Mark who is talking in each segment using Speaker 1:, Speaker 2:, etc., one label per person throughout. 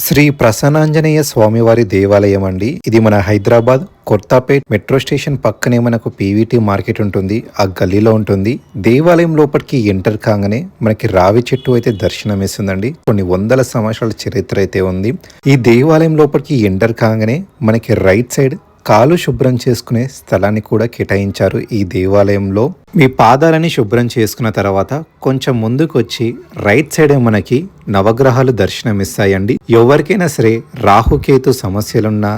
Speaker 1: శ్రీ ప్రసన్నాంజనేయ స్వామివారి దేవాలయం అండి. ఇది మన హైదరాబాద్ కొత్తపేట్ మెట్రో స్టేషన్ పక్కనే మనకు పీవీటీ మార్కెట్ ఉంటుంది. ఆ గల్లీలో ఉంటుంది. దేవాలయం లోపలికి ఎంటర్ కాగానే మనకి రావి చెట్టు అయితే దర్శనం ఇస్తుందండి. కొన్ని వందల సంవత్సరాల చరిత్ర అయితే ఉంది. ఈ దేవాలయం లోపలికి ఎంటర్ కాగానే మనకి రైట్ సైడ్ కాలు శుభ్రం చేసుకునే స్థలాన్ని కూడా కేటాయించారు. ఈ దేవాలయంలో మీ పాదాలని శుభ్రం చేసుకున్న తర్వాత కొంచెం ముందుకు వచ్చి రైట్ సైడే మనకి నవగ్రహాలు దర్శనమిస్తాయండి. ఎవరికైనా సరే రాహుకేతు సమస్యలున్నా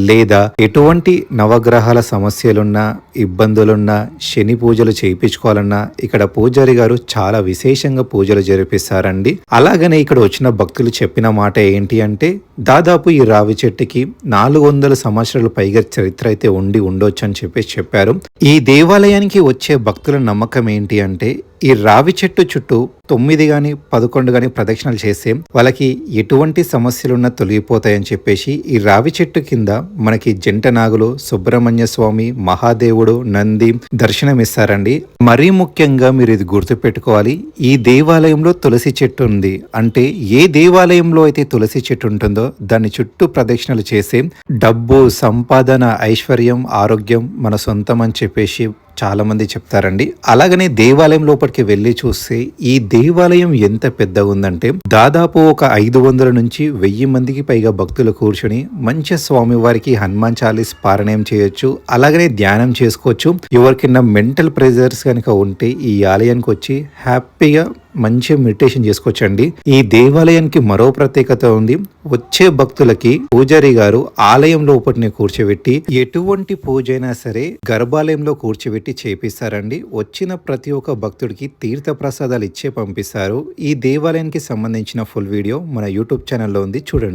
Speaker 1: లేదా ఎటువంటి నవగ్రహాల సమస్యలున్నా ఇబ్బందులున్నా శని పూజలు చేయించుకోవాలన్నా ఇక్కడ పూజారి గారు చాలా విశేషంగా పూజలు జరిపిస్తారండి. అలాగనే ఇక్కడ వచ్చిన భక్తులు చెప్పిన మాట ఏంటి అంటే దాదాపు ఈ రావి చెట్టుకి 400 సంవత్సరాలు పైగా చరిత్ర అయితే ఉండొచ్చు అని చెప్పారు. ఈ దేవాలయానికి వచ్చే భక్తుల నమ్మకం ఏంటి అంటే ఈ రావి చెట్టు చుట్టూ 9 గాని 11 గాని ప్రదక్షిణలు చేస్తే వాళ్ళకి ఎటువంటి సమస్యలున్నా తొలగిపోతాయని చెప్పేసి ఈ రావి చెట్టు కింద మనకి జంట నాగులు, సుబ్రహ్మణ్య స్వామి, మహాదేవుడు, నంది దర్శనమిస్తారండి. మరీ ముఖ్యంగా మీరు ఇది గుర్తు పెట్టుకోవాలి, ఈ దేవాలయంలో తులసి చెట్టు ఉంది. అంటే ఏ దేవాలయంలో అయితే తులసి చెట్టు ఉంటుందో దాని చుట్టూ ప్రదక్షిణలు చేస్తే డబ్బు, సంపాదన, ఐశ్వర్యం, ఆరోగ్యం మన సొంతం అని చెప్పేసి చాలా మంది చెప్తారండి. అలాగనే దేవాలయం లోపలికి వెళ్ళి చూస్తే ఈ దేవాలయం ఎంత పెద్దగా ఉందంటే దాదాపు ఒక 500 నుంచి 1000 మందికి పైగా భక్తులు కూర్చొని మంచి స్వామి వారికి హనుమాన్ చాలీస్ పారాయణం చేయొచ్చు. అలాగనే ధ్యానం చేసుకోవచ్చు. ఎవరికైనా మెంటల్ ప్రెజర్స్ కనుక ఉంటే ఈ ఆలయానికి వచ్చి హ్యాపీగా మంచిగా మెడిటేషన్ చేసుకోవచ్చండి. ఈ దేవాలయానికి మరో ప్రత్యేకత ఉంది. వచ్చే భక్తులకి పూజారి గారు ఆలయం లోపటిని కూర్చోబెట్టి ఎటువంటి పూజ అయినా సరే గర్భాలయంలో కూర్చోబెట్టి చేపిస్తారండి. వచ్చిన ప్రతి ఒక్క భక్తుడికి తీర్థ ప్రసాదాలు ఇచ్చే పంపిస్తారు. ఈ దేవాలయానికి సంబంధించిన ఫుల్ వీడియో మన యూట్యూబ్ ఛానల్లో ఉంది, చూడండి.